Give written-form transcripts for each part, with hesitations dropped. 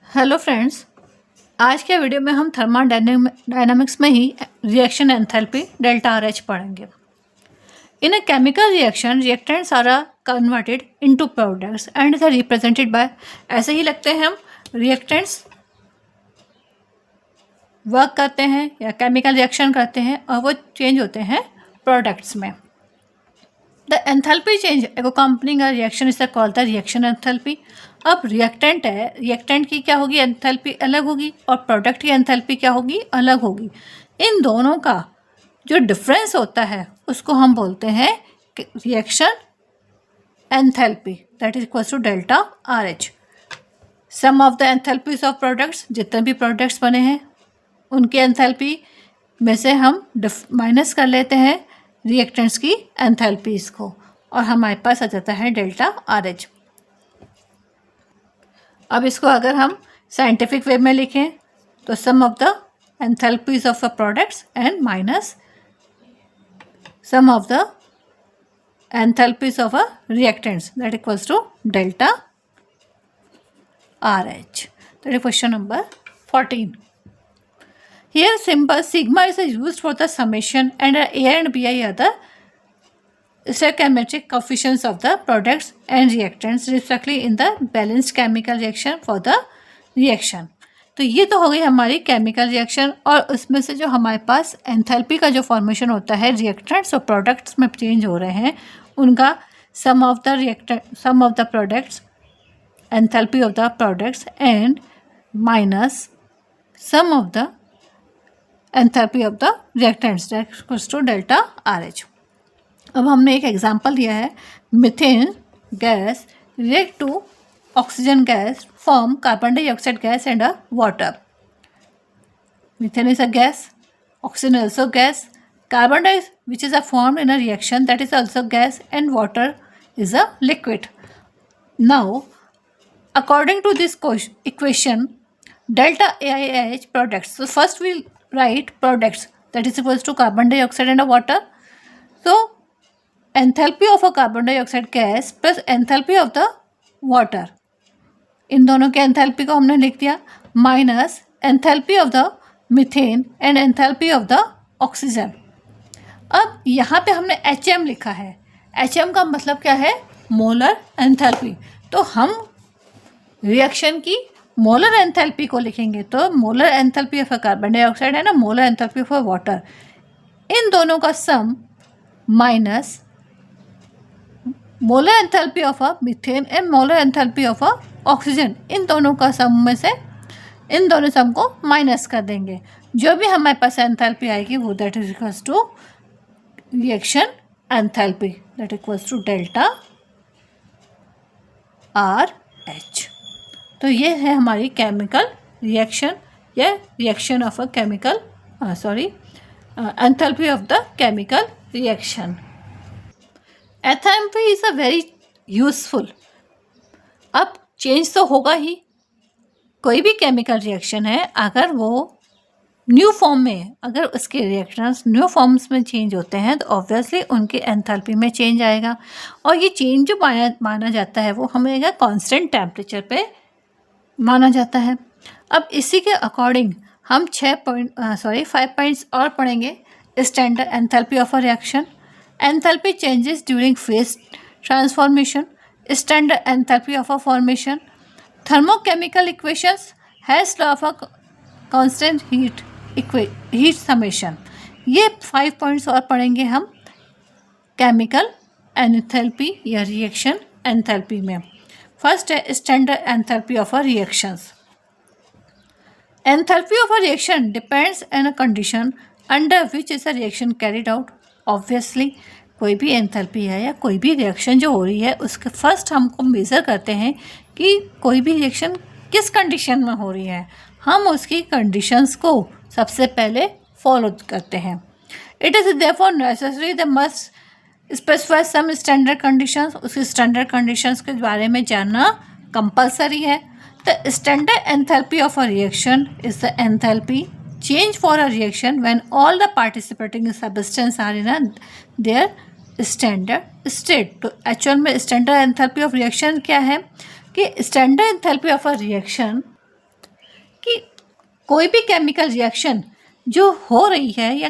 Hello friends, आज के video में हम थर्मोडायनामिक्स में ही reaction enthalpy delta are H पढ़ेंगे। In a chemical reaction reactants are converted into products and is represented by, ऐसे ही लगते हैं हम रिएक्टेंट्स वर्क करते हैं या केमिकल रिएक्शन करते हैं और वो चेंज होते हैं प्रोडक्ट्स में। The enthalpy change accompanying a reaction is called the reaction enthalpy. अब रिएक्टेंट है, रिएक्टेंट की क्या होगी, एंथैल्पी अलग होगी और प्रोडक्ट की एंथैल्पी क्या होगी, अलग होगी। इन दोनों का जो डिफरेंस होता है उसको हम बोलते हैं reaction enthalpy, that is equals to delta are h. Sum of the enthalpies of products, जितने भी प्रोडक्ट्स बने हैं उनकी एंथैल्पी में से हम माइनस कर लेते हैं रिएक्टेंट्स की एंथैल्पीज को और हमारे पास आ जाता है डेल्टा आर एच। अब इसको अगर हम साइंटिफिक वे में लिखें तो sum of the enthalpies of the products and minus sum of the enthalpies of a reactants, that equals to delta are H. That is question number 14. Here symbol sigma is used for the summation and A and Bi are the stoichiometric coefficients of the products and reactants respectively in the balanced chemical reaction for the reaction. तो ये तो हो गई हमारी chemical reaction और उसमें से जो हमारे पास एंथैल्पी का जो फॉर्मेशन होता है रिएक्टेंट्स और प्रोडक्ट्स में चेंज हो रहे हैं उनका sum of the products, enthalpy of the products and minus sum of the enthalpy of the reactants, that equals to delta are H. अब हमने एक एग्जांपल दिया है, methane gas react to oxygen gas form carbon dioxide gas and a water. Methane is a gas, oxygen is also gas, carbon dioxide which is a formed in a reaction that is also gas and water is a liquid. Now according to this equation delta AiH products, so first we'll write products, that is equals to carbon dioxide and a water. So enthalpy of a carbon dioxide gas plus enthalpy of the water, इन दोनों के enthalpy को हमने लिख दिया minus enthalpy of the methane and enthalpy of the oxygen. अब यहाँ पे हमने HM लिखा है, HM का मतलब क्या है, मोलर एंथैल्पी। तो हम रिएक्शन की मोलर एंथैल्पी को लिखेंगे तो molar enthalpy of carbon dioxide है ना, मोलर एंथैल्पी ऑफ वाटर, इन दोनों का sum minus molar enthalpy of methane and molar enthalpy of oxygen, इन दोनों का सम में से इन दोनों सम को माइनस कर देंगे। जो भी हमारे पास एंथैल्पी आएगी वो that is equals to reaction enthalpy, that equals to delta are h. तो ये है हमारी केमिकल रिएक्शन या reaction of a chemical enthalpy of the chemical reaction. Enthalpy is a very useful. अब चेंज तो होगा ही, कोई भी केमिकल रिएक्शन है अगर वो न्यू फॉर्म में, अगर उसके रिएक्शंस न्यू फॉर्म्स में चेंज होते हैं तो ऑब्वियसली उनके एंथैल्पी में चेंज आएगा और ये चेंज जो माना जाता है वो हमें कांस्टेंट टेम्परेचर पे माना जाता है। अब इसी के अकॉर्डिंग हम 5 पॉइंट्स और पढ़ेंगे। Standard enthalpy of a reaction, enthalpy changes during phase transformation, standard enthalpy of a formation, thermochemical equations, Hess law of a constant heat summation. ये 5 पॉइंट्स और पढ़ेंगे हम केमिकल एंथैल्पी या रिएक्शन एंथैल्पी में। First है standard enthalpy of a reactions. Enthalpy of a reaction depends on a condition under which is a reaction carried out. Obviously कोई भी enthalpy है या कोई भी रिएक्शन जो हो रही है उसके फर्स्ट हमको मेज़र करते हैं कि कोई भी रिएक्शन किस कंडीशन में हो रही है, हम उसकी कंडीशंस को सबसे पहले फॉलो करते हैं। It is therefore necessary the must specify some standard conditions, उसकी स्टैंडर्ड कंडीशंस के बारे में जानना कंपलसरी है। The standard enthalpy of a reaction is the enthalpy change for a reaction when all the participating substance are in their standard state. तो actual में standard enthalpy of reaction क्या है कि standard enthalpy of a reaction कि कोई भी chemical reaction जो हो रही है या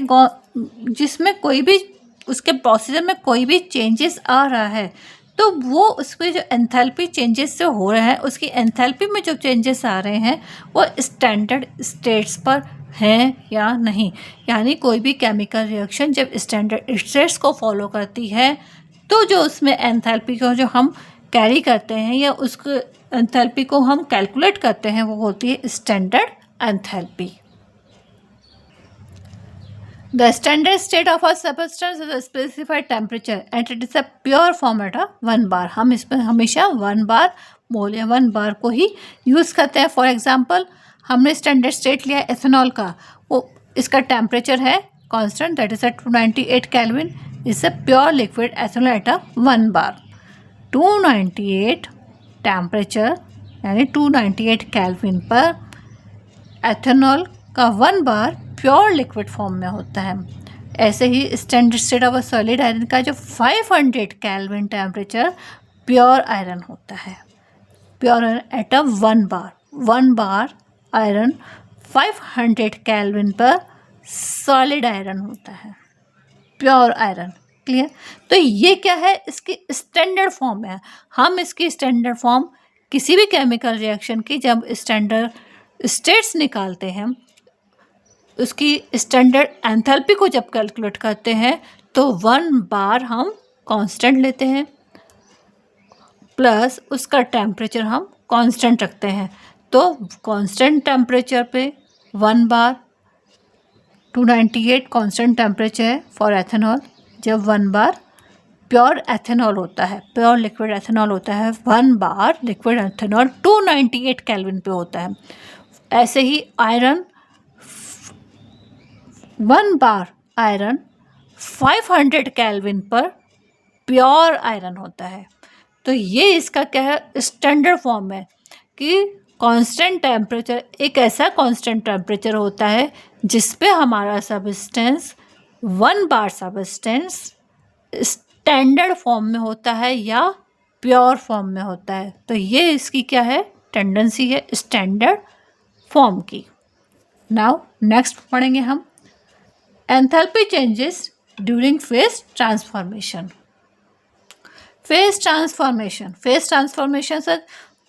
जिसमें कोई भी उसके प्रोसीजर में कोई भी चेंजेस आ रहा है, तो वो उसके जो एंथैल्पी चेंजेस जो हो रहे हैं, उसकी एंथैल्पी में जो चेंजेस आ रहे हैं वो स्टैंडर्ड स्टेट्स पर हैं या नहीं। यानी कोई भी केमिकल रिएक्शन जब स्टैंडर्ड स्टेट्स को फॉलो करती है तो जो उसमें एंथैल्पी को जो हम कैरी करते हैं या उसको एंथैल्पी को हम कैलकुलेट करते हैं वो होती है standard enthalpy. The standard state of a substance is a specified temperature and it is a pure form at a 1 bar। हम इसमें हमेशा 1 bar मोल या 1 bar को ही यूज़ करते हैं। फॉर एग्जांपल हमने स्टैंडर्ड स्टेट लिया एथेनॉल का, वो इसका टेम्परेचर है constant, that is 298 kelvin. Is a pure liquid ethanol eight a 1 bar। 298 temperature यानी 298 केल्विन पर एथेनॉल का 1 bar प्योर लिक्विड फॉर्म में होता है। ऐसे ही standard state of a solid iron का जो 500 केल्विन टेम्परेचर प्योर आयरन होता है। Pure iron at a 1 bar। 1 bar iron 500 kelvin पर सॉलिड आयरन होता है, प्योर आयरन। क्लियर? तो ये क्या है, इसकी स्टैंडर्ड फॉर्म है। हम इसकी स्टैंडर्ड फॉर्म किसी भी केमिकल रिएक्शन की जब स्टैंडर्ड स्टेट्स निकालते हैं, उसकी स्टैंडर्ड एंथैल्पी को जब कैलकुलेट करते हैं तो 1 bar हम कांस्टेंट लेते हैं प्लस उसका टेम्परेचर हम कांस्टेंट रखते हैं। तो कांस्टेंट टेम्परेचर पे 1 bar 298 कांस्टेंट टेम्परेचर है फॉर एथेनॉल। जब 1 bar प्योर एथेनॉल होता है, प्योर लिक्विड एथेनॉल होता है, 1 bar लिक्विड एथेनॉल 298 केल्विन पे होता है। ऐसे ही आयरन 1 bar आयरन 500 केल्विन पर प्योर आयरन होता है। तो ये इसका क्या है, स्टैंडर्ड फॉर्म है कि कांस्टेंट टेम्परेचर एक ऐसा कांस्टेंट टेम्परेचर होता है जिस पे हमारा substance 1 bar substance standard form में होता है या प्योर फॉर्म में होता है। तो ये इसकी क्या है, टेंडेंसी है स्टैंडर्ड फॉर्म की। नाउ नेक्स्ट पढ़ेंगे हम enthalpy changes during phase transformation. Phase transformation से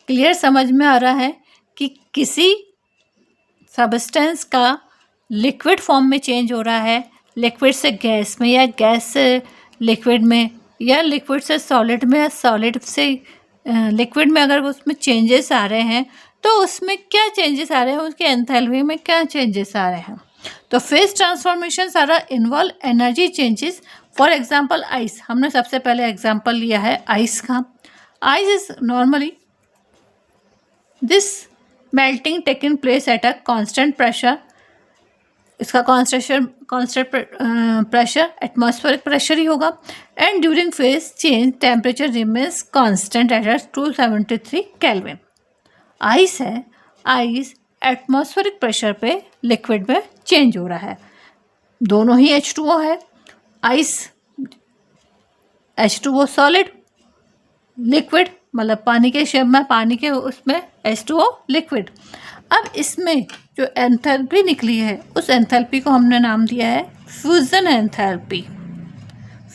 क्लियर समझ में आ रहा है कि किसी सबस्टेंस का लिक्विड फॉर्म में चेंज हो रहा है, लिक्विड से गैस में या गैस से लिक्विड में या लिक्विड से सॉलिड में या सॉलिड से लिक्विड में। अगर उसमें चेंजेस आ रहे हैं तो उसमें क्या चेंजेस आ रहे हैं, उसके एंथैल्पी में क्या चेंजेस आ रहे हैं। तो फेज ट्रांसफॉर्मेशन सारा involve energy changes. For example ice, हमने सबसे पहले एग्जांपल लिया है आइस का। Ice is normally this melting taking place at a constant pressure. इसका कांस्टेंट प्रेशर एटमॉस्फेरिक प्रेशर ही होगा। And during phase change temperature remains constant eight 273 kelvin. Ice है, ice atmospheric pressure पे लिक्विड में change हो रहा है। दोनों ही H2O है। आइस H2O सॉलिड, लिक्विड मतलब पानी के शेप में, पानी के उसमें H2O लिक्विड। अब इसमें जो एंथैल्पी निकली है उस एंथैल्पी को हमने नाम दिया है फ्यूज़न एंथैल्पी।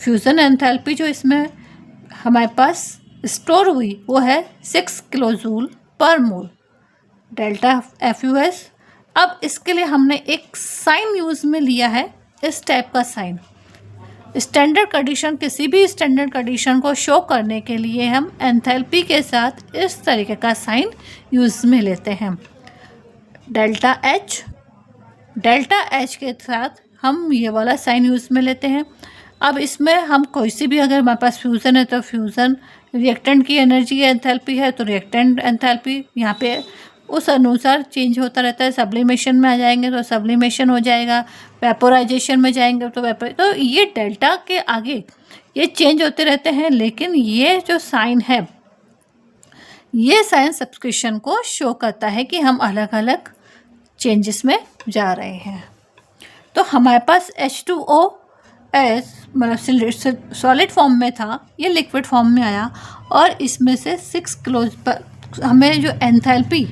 फ्यूज़न एंथैल्पी जो इसमें हमारे पास स्टोर हुई वो है 6 किलोजूल पर मोल, डेल्टा FUS। अब इसके लिए हमने एक साइन यूज़ में लिया है, इस टाइप का साइन। स्टैंडर्ड कंडीशन, किसी भी स्टैंडर्ड कंडीशन को शो करने के लिए हम एंथैल्पी के साथ इस तरीके का साइन यूज़ में लेते हैं, डेल्टा H। डेल्टा H के साथ हम ये वाला साइन यूज़ में लेते हैं। अब इसमें हम कोई सी भी, अगर हमारे पास फ्यूज़न है तो फ्यूज़न रिएक्टेंट की एनर्जी एंथैल्पी है तो रिएक्टेंट एंथैल्पी यहाँ पे उस अनुसार चेंज होता रहता है। सब्लिमेशन में आ जाएंगे तो सब्लिमेशन हो जाएगा, वेपोराइजेशन में जाएंगे तो तो ये डेल्टा के आगे ये चेंज होते रहते हैं। लेकिन ये जो साइन है, ये साइन सब्सक्रिप्शन को शो करता है कि हम अलग अलग चेंजेस में जा रहे हैं। तो हमारे पास H2O मतलब सॉलिड फॉर्म में था, ये लिक्विड फॉर्म में आया और इसमें से 6 किलो पर हमें जो एंथैल्पी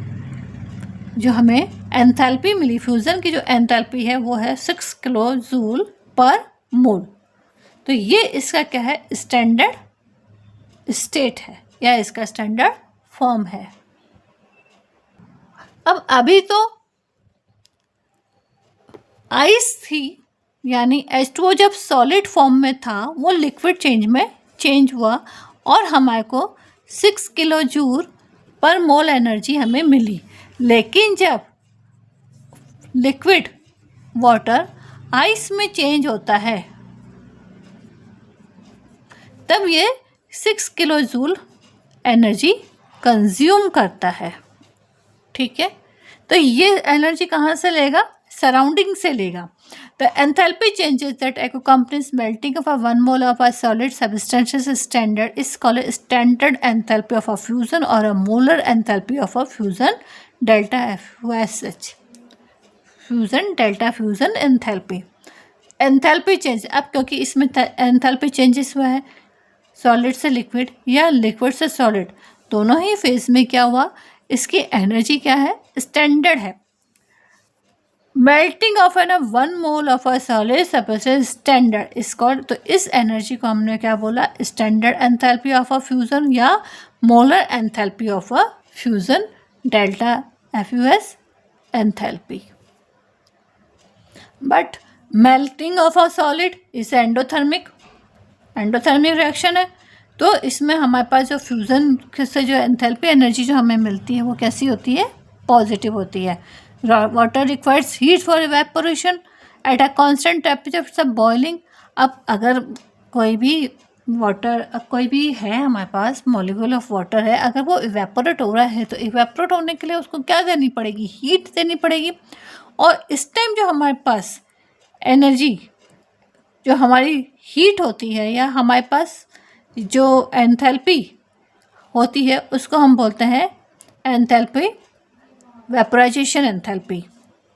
जो हमें एंथैल्पी मिली, फ्यूज़न की जो एंथैल्पी है वो है 6 किलो जूल पर मोल। तो ये इसका क्या है, स्टैंडर्ड स्टेट है या इसका स्टैंडर्ड फॉर्म है। अब अभी तो आइस थी, यानी H2O जब सॉलिड फॉर्म में था वो लिक्विड चेंज में चेंज हुआ और हमारे को 6 किलो जूल पर मोल एनर्जी हमें मिली। लेकिन जब लिक्विड वाटर आइस में चेंज होता है तब ये 6 किलो जूल एनर्जी कंज्यूम करता है। ठीक है, तो ये एनर्जी कहाँ से लेगा, सराउंडिंग से लेगा। The enthalpy changes that accompanies melting of a 1 mole of a solid substance is standard is called a standard enthalpy of a fusion or a molar enthalpy of a fusion delta FUSH. Fusion delta fusion enthalpy. Enthalpy change, अब क्योंकि इसमें enthalpy changes हुआ है solid से liquid या liquid से solid, दोनों ही phase में क्या हुआ, इसकी एनर्जी क्या है, स्टैंडर्ड है। Melting of an 1 mole of a solid substance standard is called, तो इस एनर्जी को हमने क्या बोला, standard enthalpy of a fusion या molar enthalpy of a fusion delta FUS enthalpy. But melting of a solid is endothermic reaction है, तो इसमें हमारे पास जो फ्यूज़न से जो एंथैल्पी एनर्जी जो हमें मिलती है वो कैसी होती है, पॉजिटिव होती है। Water requires heat for evaporation at a constant temperature सब बॉइलिंग। अब अगर कोई भी है हमारे पास मॉलिक्यूल ऑफ वाटर है, अगर वो इवेपोरेट हो रहा है तो इवेपोरेट होने के लिए उसको क्या देनी पड़ेगी, हीट देनी पड़ेगी। और इस टाइम जो हमारे पास एनर्जी जो हमारी हीट होती है या हमारे पास जो एंथैल्पी होती है उसको हम बोलते हैं एंथैल्पी वेपोराइजेशन एंथैल्पी।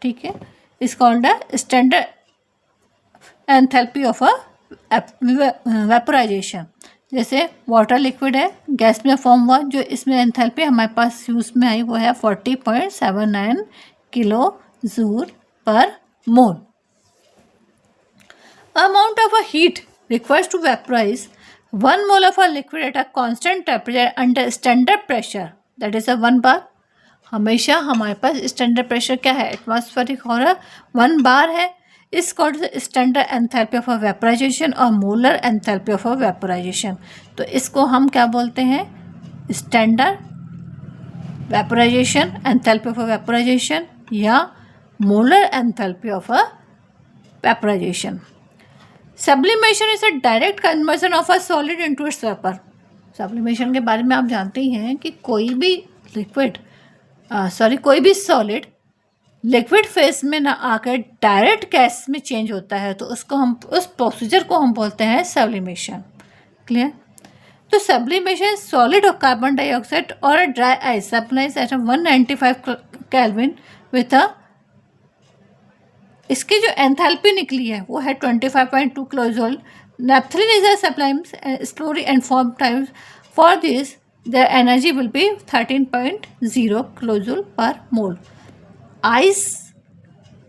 ठीक है, is called a standard enthalpy of a vaporisation. जैसे वाटर लिक्विड है, गैस में फॉर्म हुआ, जो इसमें एंथैल्पी हमारे पास यूज़ में आई वो है 40.79 किलो जूल पर मोल। Amount of a heat requires to vaporize 1 mole of a liquid at a constant temperature under standard pressure, that is a 1 bar। हमेशा हमारे पास स्टैंडर्ड प्रेशर क्या है, एटमॉस्फेरिक और 1 बार है। Is called standard enthalpy of a vaporisation और molar enthalpy of a vaporisation. तो इसको हम क्या बोलते हैं, standard vaporisation enthalpy of a vaporisation या molar enthalpy of a vaporisation. Sublimation is a direct conversion of a solid into its vapour. Sublimation के बारे में आप जानते ही हैं कि कोई भी सॉलिड लिक्विड फेस में ना आकर डायरेक्ट गैस में चेंज होता है, तो उस प्रोसीजर को हम बोलते हैं सब्लिमेशन। क्लियर। तो सब्लिमेशन सॉलिड और कार्बन डाइऑक्साइड और a dry ice supplies at 195 kelvin with a, इसकी जो एंथैल्पी निकली है वो है 25.2 kilo joule. Naphthalene is a sublimes slowly and form times for this their energy will be 13.0 kilojule per mole. Ice,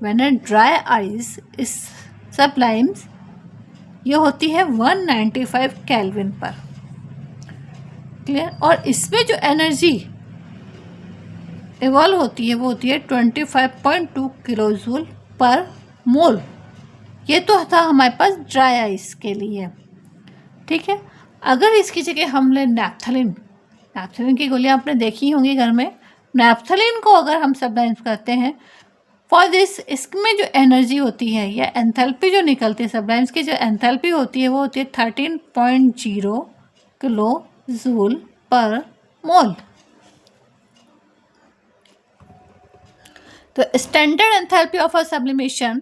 when a dry ice is sublimes, ये होती है 195 kelvin पर। क्लियर। और इसमें जो एनर्जी इवॉल्व होती है वो होती है 25.2 किलोजूल पर मोल। ये तो था हमारे पास ड्राई आइस के लिए। ठीक है, अगर इसकी जगह हम ले नैप्थलीन की गोलियां आपने देखी होंगी घर में, नैप्थलीन को अगर हम सब्लाइम करते हैं फॉर दिस, इसमें जो एनर्जी होती है या एंथैल्पी जो निकलती है सब्लाइम्स की, जो एंथैल्पी होती है वो होती है 13.0 किलो जूल पर मोल। तो standard enthalpy of a sublimation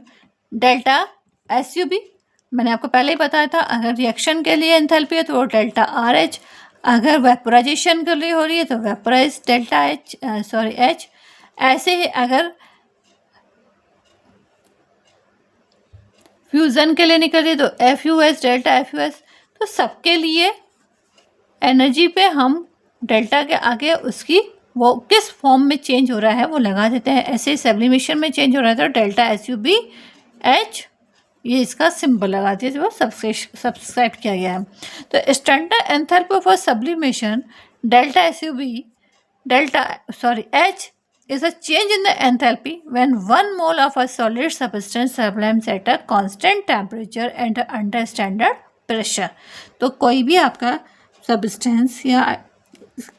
delta SUB, मैंने आपको पहले ही बताया था। अगर रिएक्शन के लिए एंथैल्पी है तो वो डेल्टा RH, अगर वेपोराइजेशन के लिए हो रही है तो वेपोराइज डेल्टा H। ऐसे ही अगर फ्यूज़न के लिए निकल रही है तो FUS डेल्टा FUS। तो सबके लिए एनर्जी पे हम डेल्टा के आगे उसकी वो किस फॉर्म में चेंज हो रहा है वो लगा देते हैं। ऐसे सब्लिमेशन में चेंज हो रहा है तो डेल्टा SUBH ये इसका सिंबल लगा दिया जो सब्सक्राइब किया गया है। तो standard enthalpy for sublimation H is a change in the enthalpy when 1 mole of a solid substance sublimes at a constant temperature and under standard pressure। तो कोई भी आपका सब्सटेंस या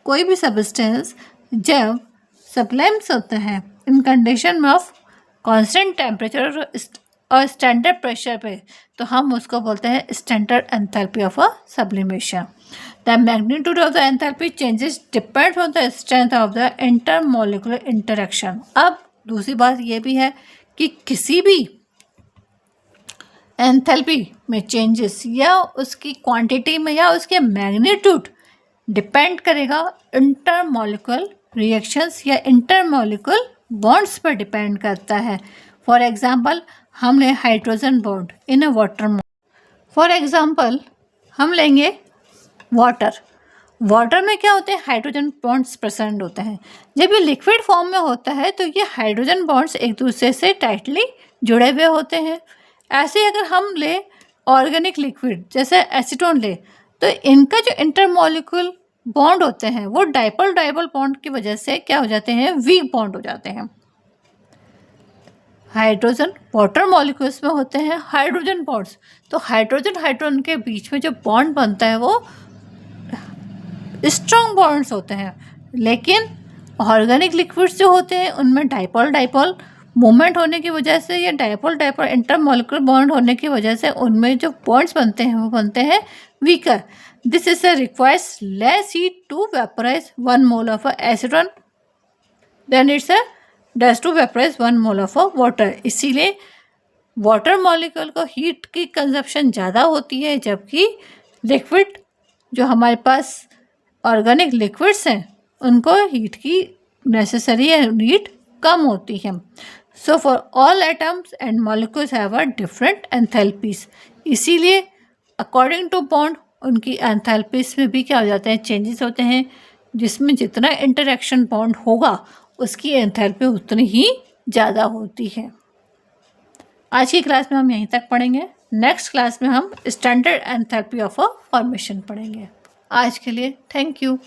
कोई भी सब्सटेंस जब सब्लाइम्स होता है इन कंडीशन ऑफ कांस्टेंट टेम्परेचर और स्टैंडर्ड प्रेशर पे, तो हम उसको बोलते हैं standard enthalpy of a sublimation. The magnitude of the enthalpy changes depends on the strength of the intermolecular interaction. अब दूसरी बात ये भी है कि किसी भी एंथैल्पी में चेंजेस या उसकी क्वांटिटी में या उसके मैग्नीट्यूड डिपेंड करेगा इंटरमोलिकुलर रिएक्शंस या इंटरमोलिकुलर बॉन्ड्स पर डिपेंड करता है। फॉर एग्जांपल हम लें hydrogen bond in a water. For example हम लेंगे वाटर। वाटर में क्या होते हैं, हाइड्रोजन बॉन्ड्स प्रेजेंट होते हैं। जब ये लिक्विड फॉर्म में होता है तो ये हाइड्रोजन बॉन्ड्स एक दूसरे से टाइटली जुड़े हुए होते हैं। ऐसे ही अगर हम ले ऑर्गेनिक लिक्विड जैसे एसीटोन ले, तो इनका जो इंटरमोलिकुलर बॉन्ड होते हैं वो डाइपोल बॉन्ड की वजह से क्या हो जाते हैं, वीक बॉन्ड हो जाते हैं। हाइड्रोजन वाटर मॉलिक्यूल्स में होते हैं हाइड्रोजन बॉन्ड्स, तो हाइड्रोजन के बीच में जो बॉन्ड बनता है वो स्ट्रॉन्ग बॉन्ड्स होते हैं। लेकिन ऑर्गेनिक लिक्विड्स जो होते हैं उनमें डाइपोल मूवमेंट होने की वजह से या डाइपोल इंटरमोलिकुलर बॉन्ड होने की वजह से उनमें जो बॉन्ड्स बनते हैं वो बनते हैं weaker. This is requires less heat to vaporise 1 mole of acetone than it's dash to vaporise 1 mole of water. इसीलिए वाटर मॉलिक्यूल को हीट की कंजप्शन ज़्यादा होती है, जबकि लिक्विड जो हमारे पास ऑर्गेनिक लिक्विड्स हैं उनको हीट की नेसेसरी हीट कम होती है। So for all atoms and molecules have a different enthalpies. इसीलिए अकॉर्डिंग टू बॉन्ड उनकी एंथैल्पीज में भी क्या हो जाते हैं, चेंजेस होते हैं। जिसमें जितना इंटरेक्शन बॉन्ड होगा उसकी एंथैल्पी उतनी ही ज़्यादा होती है। आज की क्लास में हम यहीं तक पढ़ेंगे। नेक्स्ट क्लास में हम standard enthalpy of a formation पढ़ेंगे। आज के लिए थैंक यू।